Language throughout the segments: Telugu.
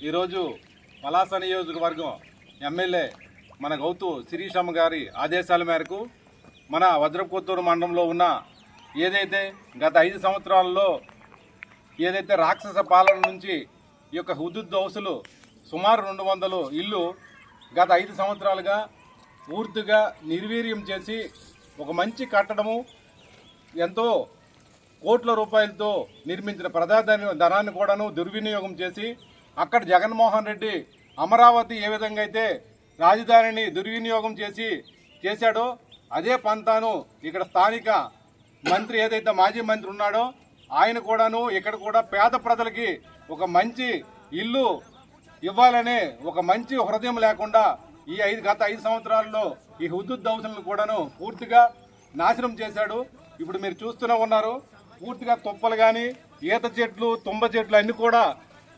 ఈరోజు పలాస నియోజకవర్గం ఎమ్మెల్యే మన గౌతు శిరీషమ్మ గారి ఆదేశాల మేరకు మన వజ్రపుకొత్తూరు మండలంలో ఉన్న ఏదైతే గత 5 సంవత్సరాలలో ఏదైతే రాక్షస పాలన నుంచి ఈ యొక్క హుదుద్ హౌసులు సుమారు 200 ఇల్లు గత 5 సంవత్సరాలుగా పూర్తిగా నిర్వీర్యం చేసి ఒక మంచి కట్టడము ఎంతో కోట్ల రూపాయలతో నిర్మించిన ధనాన్ని కూడాను దుర్వినియోగం చేసి అక్కడ జగన్మోహన్ రెడ్డి అమరావతి ఏ విధంగా అయితే రాజధానిని దుర్వినియోగం చేశాడో అదే పంతాను ఇక్కడ స్థానిక మంత్రి ఏదైతే మాజీ మంత్రి ఉన్నాడో ఆయన కూడాను ఇక్కడ కూడా పేద ప్రజలకి ఒక మంచి ఇల్లు ఇవ్వాలనే ఒక మంచి హృదయం లేకుండా గత 5 సంవత్సరాల్లో ఈ హుదుద్ హౌసులను కూడాను పూర్తిగా నాశనం చేశాడు. ఇప్పుడు మీరు చూస్తూనే ఉన్నారు, పూర్తిగా తుప్పలు కానీ ఈత చెట్లు తుంబ చెట్లు అన్నీ కూడా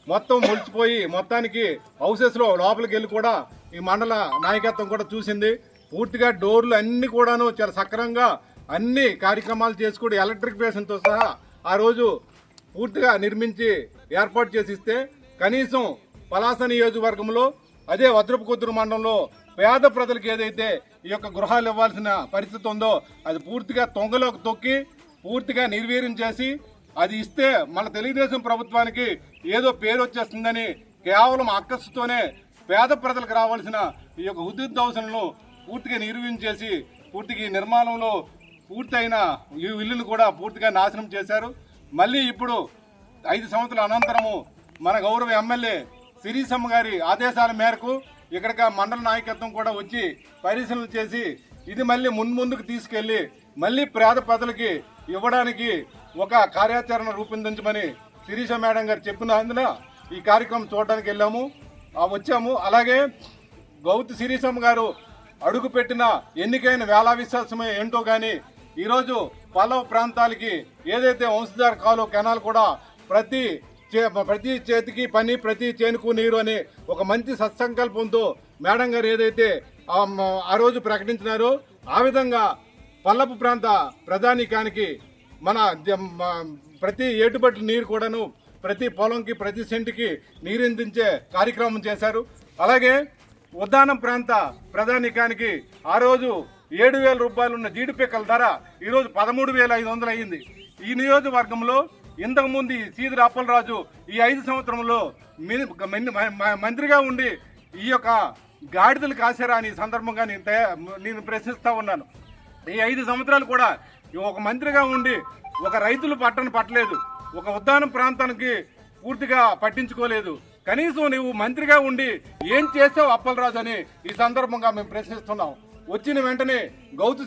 మొత్తం ముడిచిపోయి మొత్తానికి హౌసెస్లో లోపలికి వెళ్ళి కూడా ఈ మండల నాయకత్వం కూడా చూసింది. పూర్తిగా డోర్లు అన్నీ కూడాను చాలా సక్రమంగా అన్ని కార్యక్రమాలు చేసుకుని ఎలక్ట్రిఫికేషన్తో సహా ఆ రోజు పూర్తిగా నిర్మించి ఏర్పాటు చేసి ఇస్తే కనీసం పలాస నియోజకవర్గంలో అదే వజ్రపుకొత్తూరు మండలంలో పేద ప్రజలకు ఏదైతే ఈ యొక్క గృహాలు ఇవ్వాల్సిన పరిస్థితి ఉందో అది పూర్తిగా తొంగలోకి తొక్కి పూర్తిగా నిర్వీర్యం చేసి అది ఇస్తే మన తెలుగుదేశం ప్రభుత్వానికి ఏదో పేరు వచ్చేస్తుందని కేవలం అక్కసుతోనే పేద ప్రజలకు రావాల్సిన ఈ యొక్క హుదుద్ హౌసులను పూర్తిగా నిర్వీర్యం చేసి పూర్తిగా నిర్మాణంలో పూర్తయిన ఈ ఇల్లును కూడా పూర్తిగా నాశనం చేశారు. మళ్ళీ ఇప్పుడు 5 సంవత్సరాల అనంతరము మన గౌరవ ఎమ్మెల్యే శిరీషమ్మ గారి ఆదేశాల మేరకు ఇక్కడికి మండల నాయకత్వం కూడా వచ్చి పరిశీలన చేసి ఇది మళ్ళీ ముందుకు తీసుకెళ్లి మళ్ళీ పేద ప్రజలకి ఇవ్వడానికి ఒక కార్యాచరణ రూపొందించమని శిరీష మేడం గారు చెప్పినందున ఈ కార్యక్రమం చూడడానికి వచ్చాము. అలాగే గౌతు శిరీషమ్మ గారు అడుగుపెట్టిన ఎన్నికైన వేళా విశ్వాసమే ఏంటో కానీ ఈరోజు పల్లవ ప్రాంతాలకి ఏదైతే వంశధార కాలువ కెనాల్ కూడా ప్రతి చేతికి పని ప్రతి చేనుకు నీరు అని ఒక మంచి సత్సంకల్పంతో మేడం గారు ఏదైతే ఆ రోజు ప్రకటించినారో ఆ విధంగా పల్లపు ప్రాంత ప్రధానికానికి మన ప్రతి ఏటుబట్ల నీరు కూడాను ప్రతి పొలంకి ప్రతి సెంటుకి నీరందించే కార్యక్రమం చేశారు. అలాగే ఉద్దానం ప్రాంత ప్రధానికానికి ఆ రోజు 7,000 రూపాయలు ఉన్న జీడిపిక్కల ధర ఈరోజు 13,500 అయ్యింది. ఈ నియోజకవర్గంలో ఇంతకుముందు సీదిరి అప్పలరాజు ఈ 5 సంవత్సరంలో మంత్రిగా ఉండి ఈ యొక్క గాడిదలు కాశారా అని సందర్భంగా నేను ప్రశ్నిస్తా ఉన్నాను. ఈ 5 సంవత్సరాలు కూడా ఒక మంత్రిగా ఉండి ఒక రైతులు పట్టలేదు, ఒక ఉద్దానం ప్రాంతానికి పూర్తిగా పట్టించుకోలేదు. కనీసం నువ్వు మంత్రిగా ఉండి ఏం చేసావు అప్పలరాజు అని ఈ సందర్భంగా మేము ప్రశ్నిస్తున్నాం. వచ్చిన వెంటనే గౌతు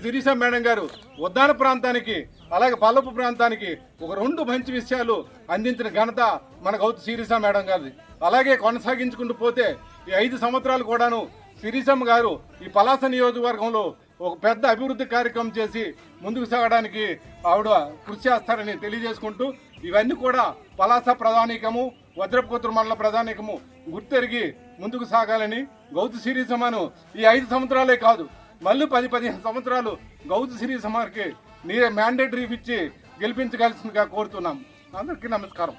శిరీష మేడం గారు ఉద్దాన ప్రాంతానికి అలాగే పల్లపు ప్రాంతానికి ఒక 2 మంచి విషయాలు అందించిన ఘనత మన గౌతు శిరీష మేడం గారిది. అలాగే కొనసాగించుకుంటూ పోతే ఈ 5 సంవత్సరాలు కూడాను శిరీషమ్మ గారు ఈ పలాస నియోజకవర్గంలో ఒక పెద్ద అభివృద్ధి కార్యక్రమం చేసి ముందుకు సాగడానికి ఆవిడ కృషి చేస్తారని తెలియజేసుకుంటూ ఇవన్నీ కూడా పలాస ప్రధానికము వజ్రపుకొత్తూరు మండల ప్రధానికము గుర్తెరిగి ముందుకు సాగాలని గౌతు శిరీషమ్మను ఈ 5 సంవత్సరాలే కాదు మళ్ళీ 10-15 సంవత్సరాలు గౌతు శిరీషమ్మకి మ్యాండేటరీ ఇచ్చి గెలిపించగలిసిందిగా కోరుతున్నాం. అందరికీ నమస్కారం.